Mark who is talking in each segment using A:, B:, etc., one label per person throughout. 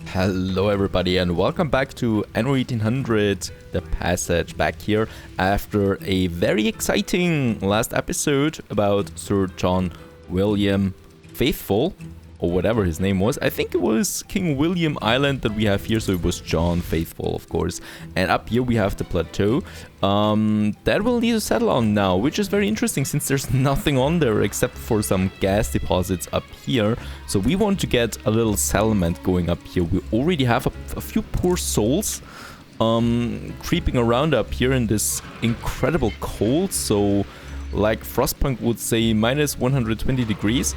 A: Hello everybody and welcome back to Anno 1800, the passage back here after a very exciting last episode about Sir John William Faithful, or whatever his name was. I think it was King William Island that we have here, so it was John Faithful, of course. And up here we have the plateau that we'll need to settle on now, which is very interesting since there's nothing on there except for some gas deposits up here. So we want to get a little settlement going up here. We already have a few poor souls creeping around up here in this incredible cold. So like Frostpunk would say, minus 120 degrees.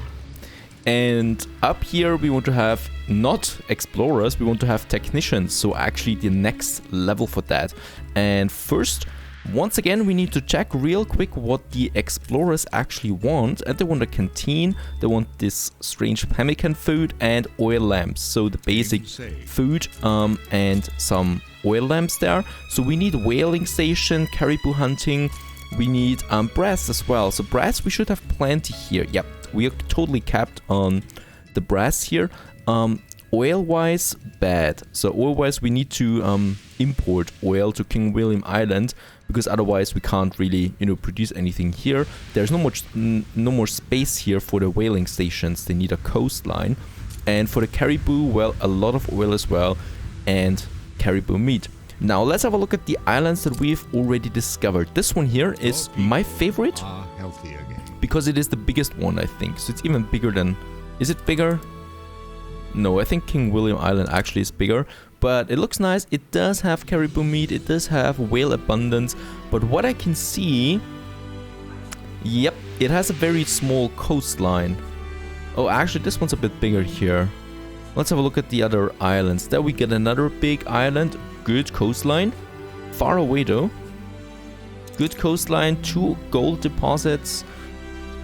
A: And up here we want to have not explorers, we want to have technicians, so actually the next level for that. And first, once again, we need to check real quick what the explorers actually want. And they want a canteen, they want this strange pemmican food and oil lamps, so the basic food and some oil lamps there. So we need whaling station, caribou hunting, we need brass as well. So brass we should have plenty here. Yep, we are totally capped on the brass here. Oil-wise, bad. So oil-wise, we need to import oil to King William Island, because otherwise we can't really, produce anything here. There's no more space here for the whaling stations. They need a coastline. And for the caribou, well, a lot of oil as well, and caribou meat. Now let's have a look at the islands that we've already discovered. This one here is my favorite because it is the biggest one, I think. So it's even bigger than... Is it bigger? No, I think King William Island actually is bigger, but it looks nice. It does have caribou meat, it does have whale abundance, but what I can see... Yep, it has a very small coastline. Oh, actually this one's a bit bigger here. Let's have a look at the other islands. There we get another big island. Good coastline. Far away though. Good coastline. 2 gold deposits.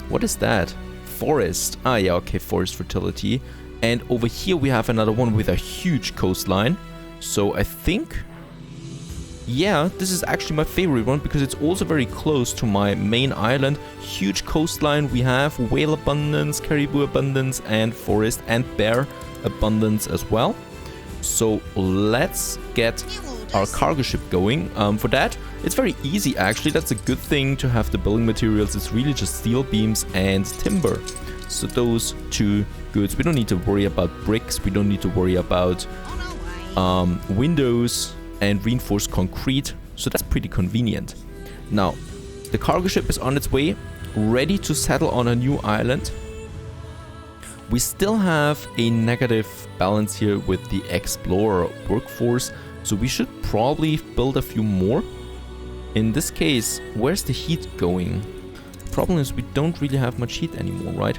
A: What is that? Forest. Ah yeah, okay, forest fertility. And over here we have another one with a huge coastline. So I think... yeah, this is actually my favorite one because it's also very close to my main island. Huge coastline. We have whale abundance, caribou abundance, and forest and bear abundance as well. So let's get our cargo ship going. For that, it's very easy actually. That's a good thing to have the building materials. It's really just steel beams and timber. So those 2 goods. We don't need to worry about bricks. We don't need to worry about windows and reinforced concrete. So that's pretty convenient. Now, the cargo ship is on its way, ready to settle on a new island. We still have a negative balance here with the explorer workforce, so we should probably build a few more. In this case, where's the heat going? The problem is we don't really have much heat anymore, right?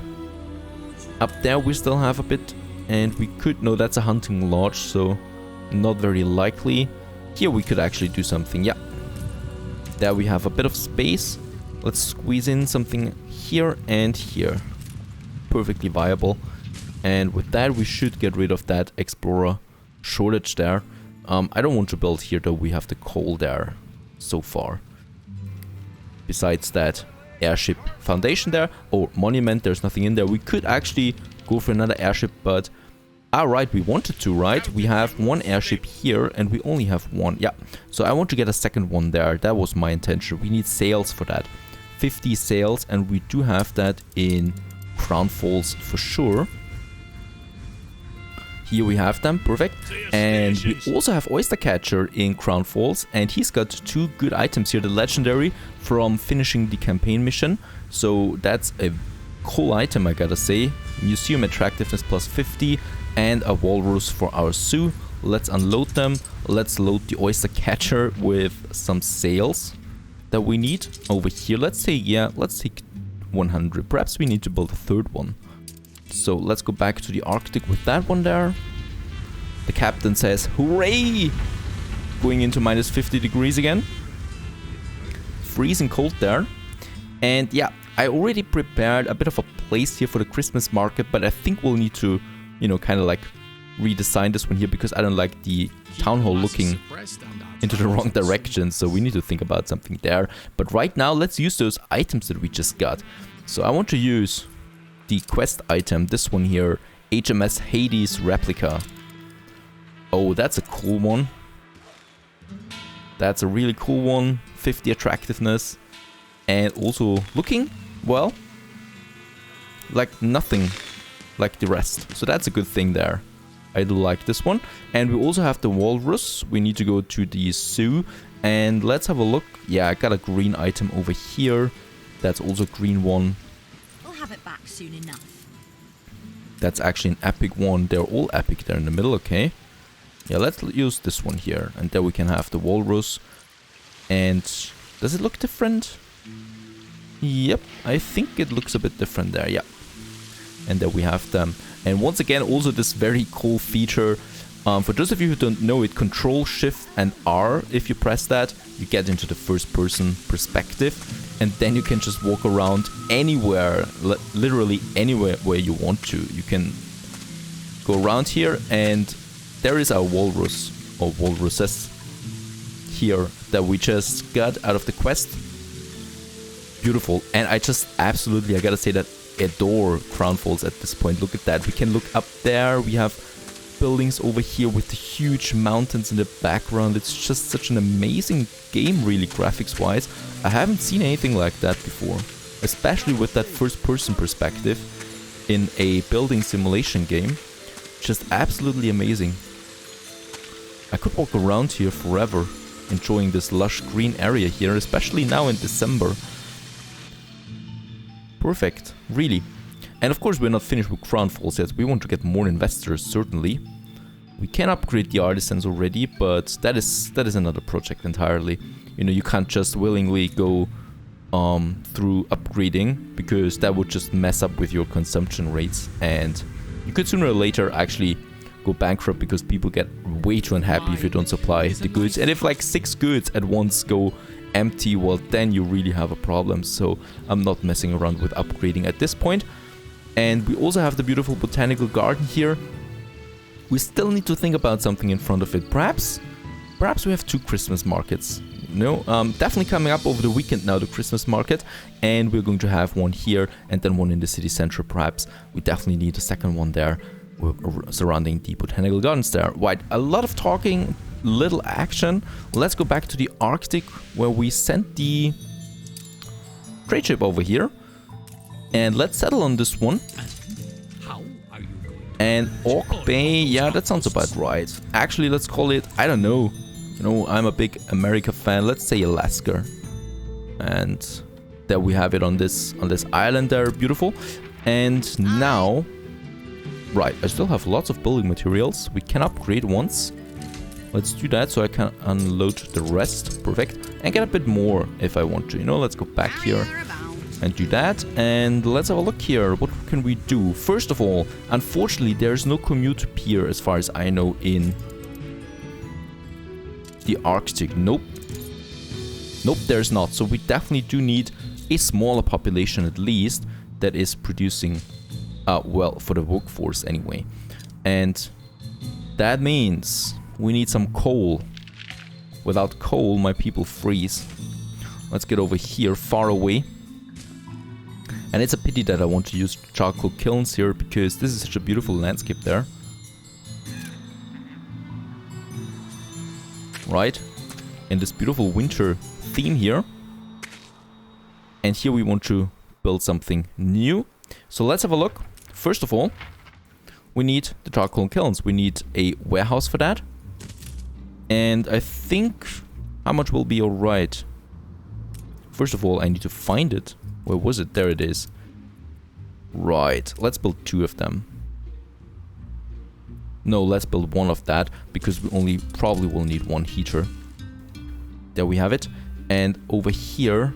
A: Up there we still have a bit, and we could... no, that's a hunting lodge, so not very likely. Here we could actually do something, yeah. There we have a bit of space. Let's squeeze in something here and here. Perfectly viable, and with that we should get rid of that explorer shortage there. I don't want to build here though, we have the coal there so far. Besides that airship foundation there, or monument, there's nothing in there. We could actually go for another airship, but right, we wanted to, right? We have 1 airship here and we only have 1. Yeah, so I want to get a second one there. That was my intention. We need sails for that, 50 sails, and we do have that in Crown Falls for sure. Here we have them, perfect. And we also have Oyster Catcher in Crown Falls, and he's got 2 good items here. The legendary from finishing the campaign mission, so that's a cool item, I gotta say. Museum attractiveness plus 50 and a walrus for our zoo. Let's unload them. Let's load the Oyster Catcher with some sails that we need over here. Let's say, yeah, let's take 100. Perhaps we need to build a 3rd one. So let's go back to the Arctic with that one there. The captain says, hooray! Going into minus 50 degrees again. Freezing cold there. And yeah, I already prepared a bit of a place here for the Christmas market, but I think we'll need to, kind of like redesign this one here because I don't like the town hall looking into the wrong direction, so we need to think about something there. But right now, let's use those items that we just got. So I want to use the quest item, this one here, HMS Hades replica. Oh, that's a cool one. That's a really cool one. 50 attractiveness. And also looking, well, like nothing like the rest. So that's a good thing there. I do like this one. And we also have the walrus. We need to go to the zoo. And let's have a look. Yeah, I got a green item over here. That's also a green one.
B: I'll have it back soon enough.
A: That's actually an epic one. They're all epic there in the middle, okay. Yeah, let's use this one here. And there we can have the walrus. And does it look different? Yep, I think it looks a bit different there, yeah. And there we have them. And once again, also this very cool feature. For those of you who don't know it, Control, Shift and R, if you press that, you get into the first person perspective. And then you can just walk around anywhere, literally anywhere where you want to. You can go around here and there is our walrus or walruses here that we just got out of the quest. Beautiful. And I just absolutely, I gotta say that, adore Crown Falls at this point. Look at that. We can look up there. We have buildings over here with the huge mountains in the background. It's just such an amazing game, really, graphics wise. I haven't seen anything like that before, especially with that first person perspective in a building simulation game. Just absolutely amazing. I could walk around here forever, enjoying this lush green area here, especially now in December. Perfect, really. And of course we're not finished with Crown Falls yet. We want to get more investors, certainly. We can upgrade the artisans already, but that is another project entirely. You know, you can't just willingly go through upgrading, because that would just mess up with your consumption rates, and you could sooner or later actually go bankrupt because people get way too unhappy if you don't supply the goods. And if like 6 goods at once go empty, well, then you really have a problem. So I'm not messing around with upgrading at this point. And we also have the beautiful botanical garden here. We still need to think about something in front of it. Perhaps we have 2 Christmas markets. No, definitely coming up over the weekend now, the Christmas market. And we're going to have one here and then one in the city center, perhaps. We definitely need a second one there surrounding the botanical gardens there. Right, a lot of talking, little action. Let's go back to the Arctic, where we sent the trade ship over here. And let's settle on this one. And Orc Bay, yeah, that sounds about right. Actually, let's call it, I don't know. You know, I'm a big America fan. Let's say Alaska. And there we have it on this island there. Beautiful. And now, right, I still have lots of building materials. We can upgrade once. Let's do that so I can unload the rest. Perfect. And get a bit more if I want to. You know, let's go back here and do that. And let's have a look here. What can we do? First of all, unfortunately, there's no commute pier as far as I know in the Arctic. Nope. Nope, there's not. So we definitely do need a smaller population at least that is producing, well, for the workforce anyway. And that means we need some coal. Without coal, my people freeze. Let's get over here, far away. And it's a pity that I want to use charcoal kilns here, because this is such a beautiful landscape there. Right? In this beautiful winter theme here. And here we want to build something new. So let's have a look. First of all, we need the charcoal kilns. We need a warehouse for that. And I think how much will be alright? First of all, I need to find it. Where was it? There it is. Right, let's build 2 of them. No, let's build 1 of that, because we only probably will need 1 heater. There we have it. And over here,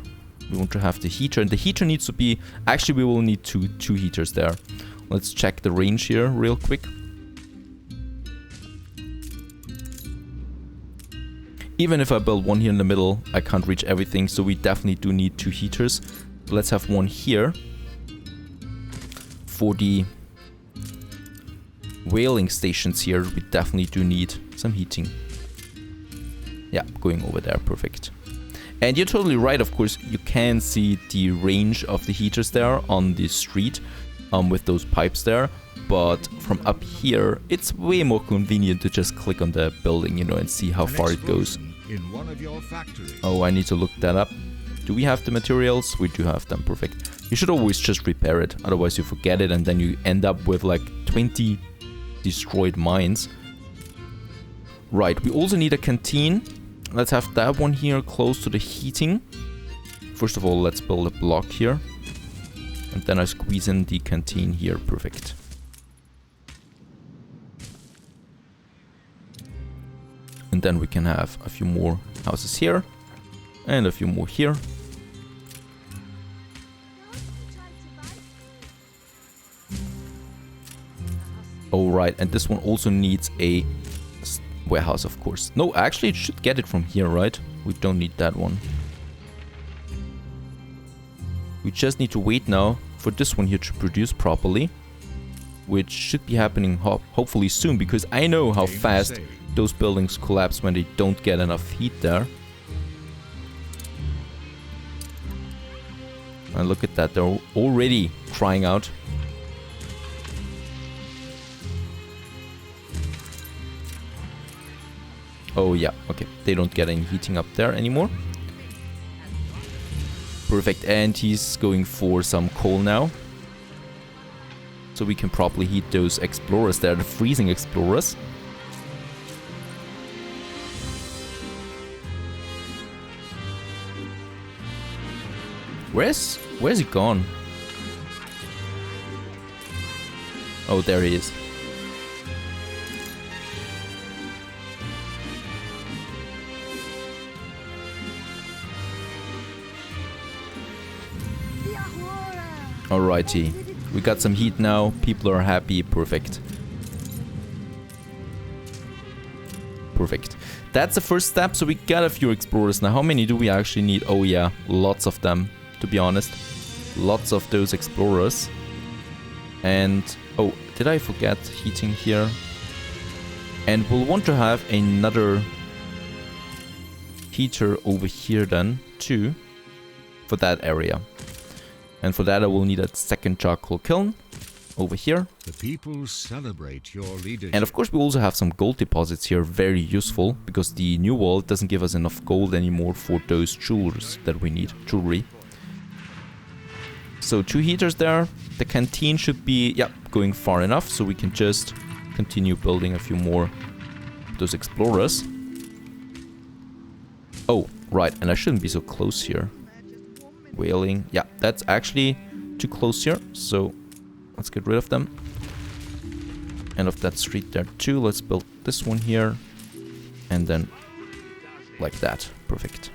A: we want to have the heater. And the heater needs to be... Actually, we will need two heaters there. Let's check the range here real quick. Even if I build 1 here in the middle, I can't reach everything. So we definitely do need 2 heaters. Let's have 1 here. For the whaling stations here, we definitely do need some heating. Yeah, going over there, perfect. And you're totally right, of course, you can see the range of the heaters there on the street with those pipes there. but from up here, it's way more convenient to just click on the building, you know, and see how far it goes.
C: In one of your factories.
A: Oh, I need to look that up. Do we have the materials? We do have them, perfect. You should always just repair it, otherwise you forget it and then you end up with like 20 destroyed mines. Right, we also need a canteen. Let's have that one here close to the heating. First of all, let's build a block here. And then I squeeze in the canteen here, perfect. And then we can have a few more houses here. And a few more here. Alright, and this one also needs a warehouse, of course. No, actually it should get it from here, right? We don't need that one. We just need to wait now for this one here to produce properly. Which should be happening hopefully soon, because I know how fast those buildings collapse when they don't get enough heat there. And look at that, they're already crying out. Oh yeah, okay, they don't get any heating up there anymore. Perfect, and he's going for some coal now. So we can properly heat those explorers there, the freezing explorers. Where's he gone? Oh, there he is. Alrighty, we got some heat now, people are happy, perfect. Perfect. That's the first step, so we got a few explorers now. How many do we actually need? Oh yeah, lots of them, to be honest. Lots of those explorers. And, oh, did I forget heating here? And we'll want to have another heater over here then, too, for that area. And for that I will need a second charcoal kiln over here.
C: The people celebrate your leadership.
A: And of course we also have some gold deposits here, very useful, because the new world doesn't give us enough gold anymore for those jewelers that we need, jewelry. So 2 heaters there. The canteen should be, yeah, going far enough, so we can just continue building a few more of those explorers. Oh, right, and I shouldn't be so close here. Whaling, yeah, that's actually too close here, so let's get rid of them. And of that street there too, let's build this one here. And then like that, perfect.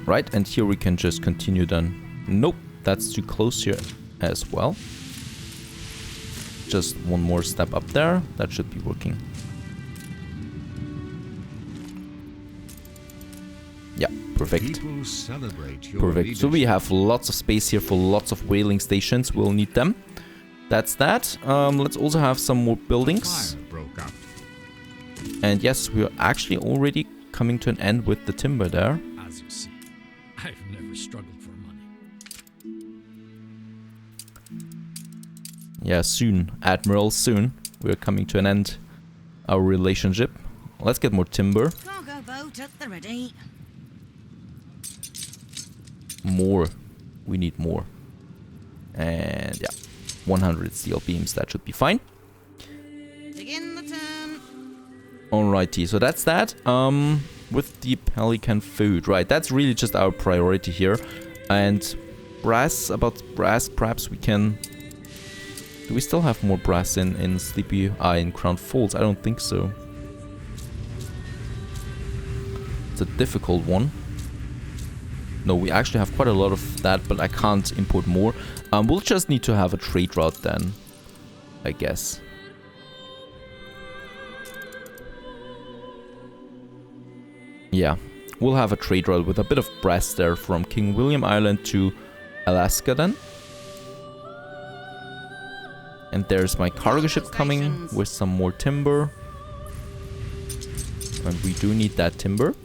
A: Right, and here we can just continue then. Nope, that's too close here as well. Just one more step up there, that should be working. Yeah, perfect. Perfect, so we have lots of space here for lots of whaling stations, we'll need them. That's that. Let's also have some more buildings. And yes, we are actually already coming to an end with the timber there.
D: As you see, I've never struggled for money.
A: Yeah, soon, Admiral, soon. We're coming to an end. Our relationship. Let's get more timber.
B: Cargo boat at the ready.
A: More. We need more. And yeah, 100 steel beams, that should be fine.
B: Begin the turn.
A: Alrighty, so that's that. With the pelican food, right? That's really just our priority here. And brass, perhaps we can. Do we still have more brass in Sleepy Eye in Crown Falls? I don't think so. It's a difficult one. No, we actually have quite a lot of that, but I can't import more. We'll just need to have a trade route then, I guess. Yeah, we'll have a trade route with a bit of brass there from King William Island to Alaska then. And there's my cargo ship coming with some more timber. And we do need that timber.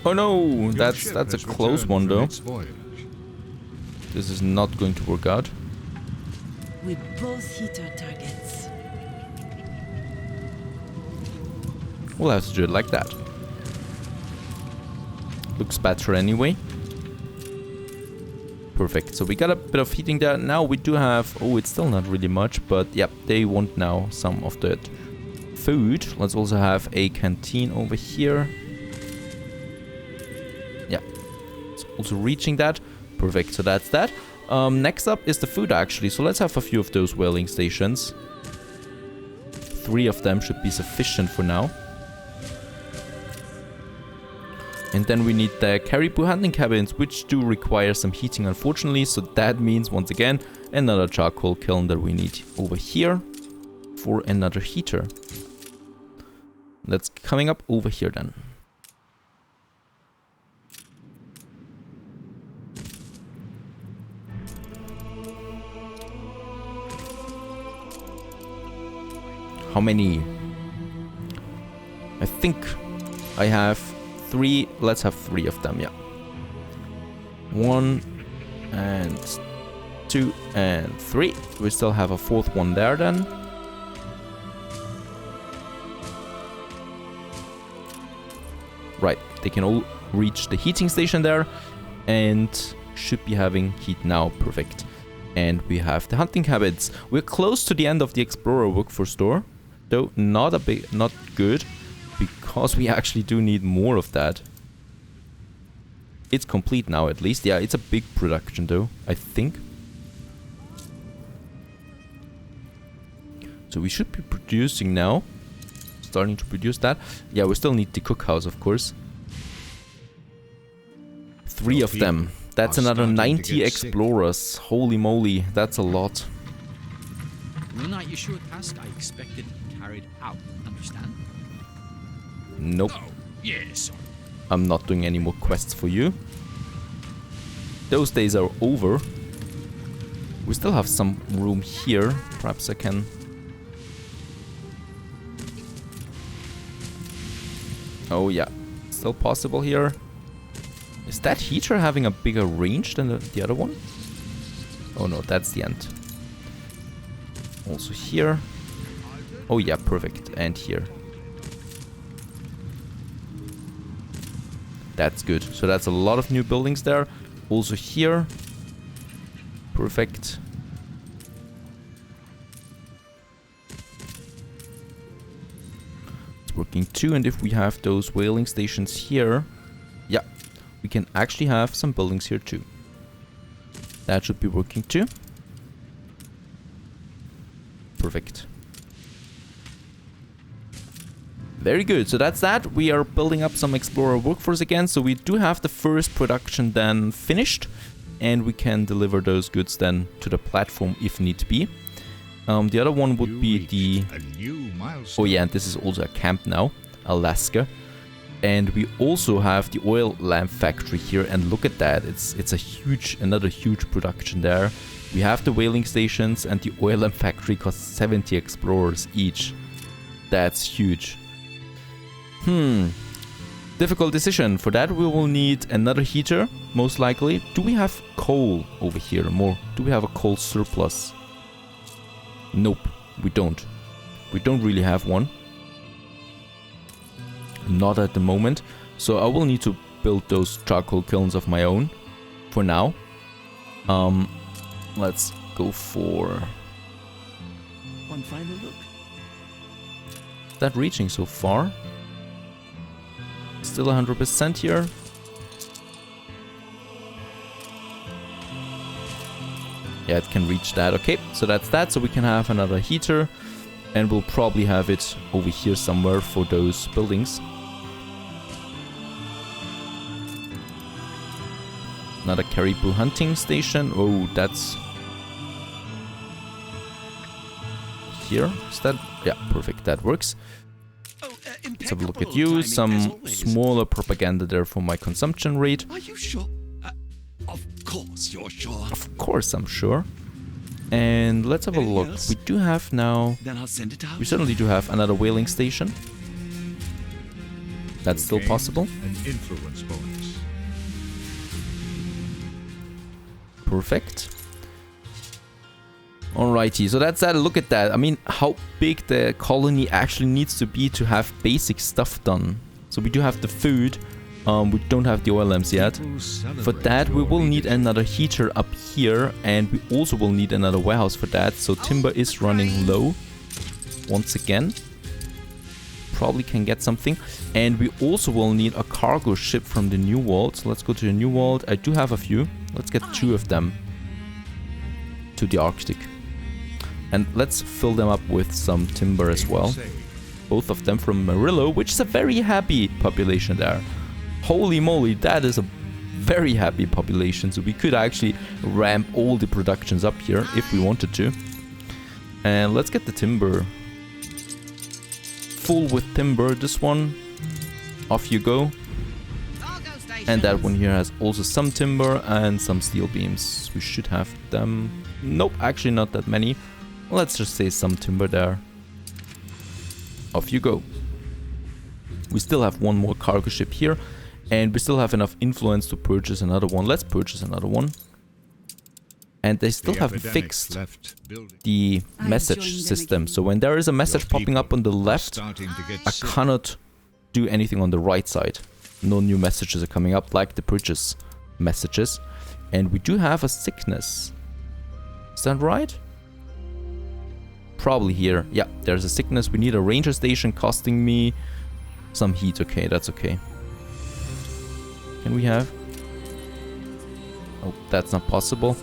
A: Oh no,
C: Your
A: that's
C: ship
A: a
C: has
A: close
C: returned
A: one
C: from
A: though.
C: its voyage.
A: This is not going to work out.
E: We both hit our targets.
A: We'll have to do it like that. Looks better anyway. Perfect. So we got a bit of heating there. Now we do have... Oh, it's still not really much, but yeah, they want now some of that food. Let's also have a canteen over here. Yeah. It's also reaching that. Perfect. So that's that. Next up is the food actually. So let's have a few of those whaling stations. 3 of them should be sufficient for now. And then we need the caribou hunting cabins, which do require some heating unfortunately. So that means once again another charcoal kiln that we need over here for another heater. That's coming up over here then. How many? I think I have 3. Let's have 3 of them, yeah. 1 and 2 and 3. We still have a 4th one there then. Right, they can all reach the heating station there and should be having heat now. Perfect. And we have the hunting habits. We're close to the end of the Explorer workforce store, though not good, because we actually do need more of that. It's complete now at least. Yeah, it's a big production though, I think. So we should be producing now. Starting to produce that. Yeah, we still need the cookhouse, of course. 3 of them. That's another 90 explorers. Holy moly, that's a lot.
D: The night you showed past, I expected it carried out. Understand?
A: Nope.
D: Oh, yes.
A: I'm not doing any more quests for you. Those days are over. We still have some room here. Perhaps I can... Oh yeah, still possible here. Is that heater having a bigger range than the other one? Oh no, that's the end. Also here. Oh yeah, perfect. And here. That's good. So that's a lot of new buildings there. Also here. Perfect. It's working too. And if we have those whaling stations here, yeah, we can actually have some buildings here too. That should be working too. Perfect. Very good. So that's that. We are building up some Explorer workforce again. So we do have the first production then finished. And we can deliver those goods then to the platform if need be. The other one would be the... Oh yeah, and this is also a camp now. Alaska. And we also have the oil lamp factory here. And look at that. It's a huge, another huge production there. We have the whaling stations and the oil lamp factory costs 70 explorers each. That's huge. Difficult decision. For that we will need another heater, most likely. Do we have coal over here? More? Do we have a coal surplus? Nope, we don't. We don't really have one. Not at the moment. So I will need to build those charcoal kilns of my own for now. Let's go for...
E: One final look.
A: Is that reaching so far? Still 100% here. Yeah, it can reach that. Okay, so that's that. So we can have another heater. And we'll probably have it over here somewhere for those buildings. Another caribou hunting station. Oh, that's... Here? Is that... Yeah, perfect. That works. Let's have a look at you. Some smaller propaganda there for my consumption rate.
F: Are you sure? Of course you're sure.
A: Of course I'm sure. And let's have a look.
F: Yes.
A: We do have now...
F: Then I'll send it out.
A: We certainly do have another whaling station. That's still
C: gain
A: possible.
C: An influence bonus.
A: Perfect. Alrighty, so that's that. Look at that. I mean, how big the colony actually needs to be to have basic stuff done. So we do have the food. We don't have the oil lamps yet. For that, we will need another heater up here. And we also will need another warehouse for that. So timber is running low. Once again. Probably can get something. And we also will need a cargo ship from the New World. So let's go to the New World. I do have a few. Let's get 2 of them to the Arctic. And let's fill them up with some timber as well. Both of them from Marillo, which is a very happy population there. Holy moly, that is a very happy population. So we could actually ramp all the productions up here if we wanted to. And let's get the timber. Full with timber, this one. Off you go. And that one here has also some timber and some steel beams. We should have them. Nope, actually not that many. Let's just say some timber there. Off you go. We still have one more cargo ship here. And we still have enough influence to purchase another one. Let's purchase another one. And they still haven't fixed the message system. So when there is a message popping up on the left, I cannot do anything on the right side. No new messages are coming up like the purchase messages. And we do have a sickness. Is that right? Probably here. Yeah, there's a sickness. We need a ranger station costing me some heat. Okay, that's okay. Can we have? Oh, that's not possible.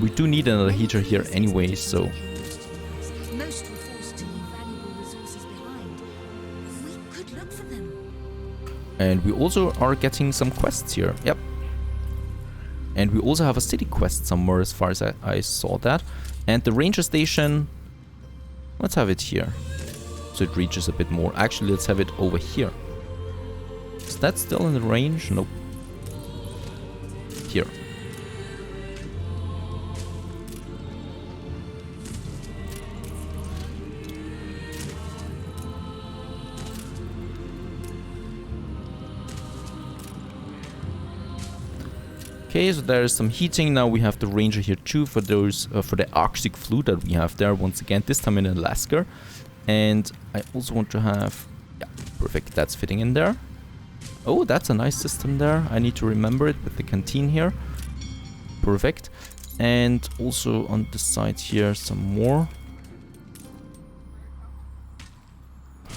A: We do need another heater here anyway, so...
B: Most were forced to leave valuable resources behind. We could look for them.
A: And we also are getting some quests here. Yep. And we also have a city quest somewhere as far as I saw that. And the ranger station... Let's have it here. So it reaches a bit more. Actually, let's have it over here. Is that still in the range? Nope. Here. Okay, so there is some heating. Now we have the ranger here too for those for the Arctic flu that we have there once again, this time in Alaska. And I also want to have, yeah, perfect, that's fitting in there. Oh, that's a nice system there. I need to remember it with the canteen here. Perfect. And also on the side here some more.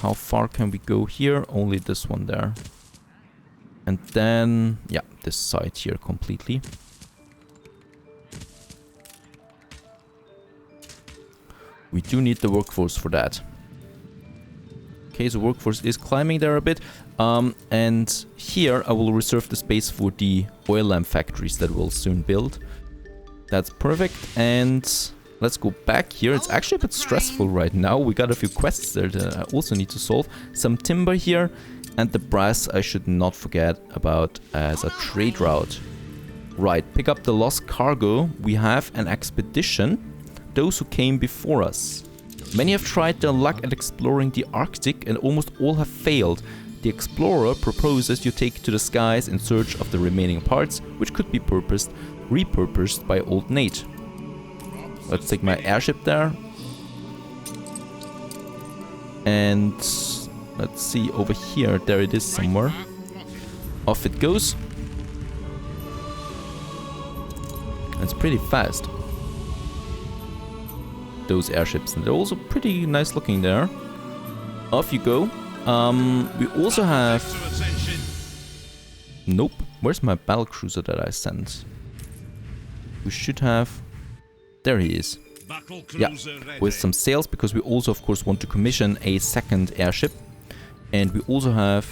A: How far can we go here? Only this one there. And then, yeah, this side here completely. We do need the workforce for that. Okay, so workforce is climbing there a bit. And here I will reserve the space for the oil lamp factories that we'll soon build. That's perfect. And let's go back here. It's actually a bit stressful right now. We got a few quests there that I also need to solve. Some timber here. And the brass I should not forget about as a trade route. Right, pick up the lost cargo. We have an expedition. Those who came before us. Many have tried their luck at exploring the Arctic and almost all have failed. The explorer proposes you take to the skies in search of the remaining parts, which could be repurposed by Old Nate. Let's take my airship there. And let's see, over here, there it is somewhere. Off it goes. It's pretty fast. Those airships, and they're also pretty nice looking there. Off you go. We also have... Nope. Where's my battlecruiser that I sent? We should have... There he is. Yeah, with some sails, because we also, of course, want to commission a second airship. And we also have...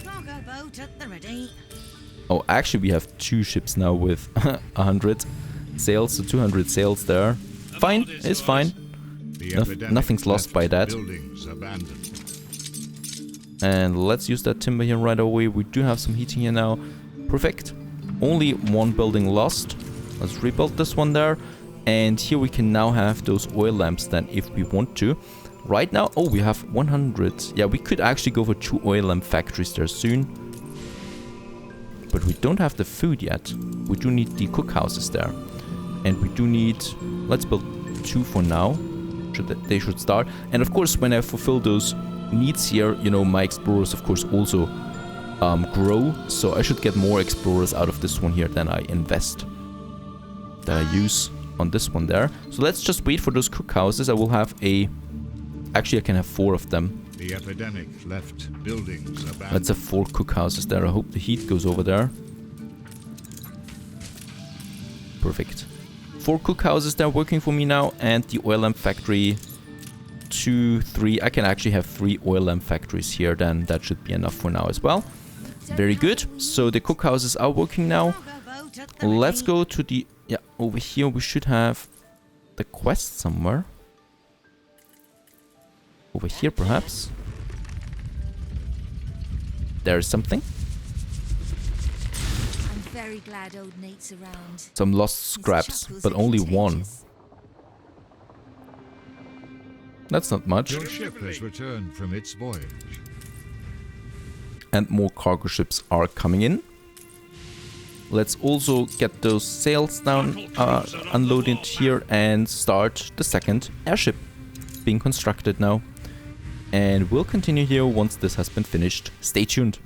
B: Cargo boat at the ready.
A: Oh, actually we have 2 ships now with 100 sails, so 200 sails there. Fine, it's fine. Nothing's lost by that. And let's use that timber here right away. We do have some heating here now. Perfect. Only one building lost. Let's rebuild this one there. And here we can now have those oil lamps then if we want to. right now, oh, we have 100. Yeah, we could actually go for 2 oil lamp factories there soon. But we don't have the food yet. We do need the cookhouses there. And we do need... Let's build 2 for now. They should start. And of course, when I fulfill those needs here, you know, my explorers, of course, also grow. So I should get more explorers out of this one here than I invest. That I use on this one there. So let's just wait for those cookhouses. I will have a... Actually, I can have 4 of them.
C: The epidemic left buildings abandoned.
A: Let's have 4 cookhouses there. I hope the heat goes over there. Perfect. 4 cookhouses there working for me now. And the oil lamp factory. 2, 3. I can actually have 3 oil lamp factories here. Then that should be enough for now as well. Very good. So the cookhouses are working now. Let's go to the... Yeah, over here we should have the quest somewhere. Over here, perhaps. There is something.
B: I'm very glad old Nate's around.
A: Some lost scraps, but only 1. That's not much.
C: Your ship has returned from its voyage.
A: And more cargo ships are coming in. Let's also get those sails down, unloaded here, and start the second airship being constructed now. And we'll continue here once this has been finished. Stay tuned.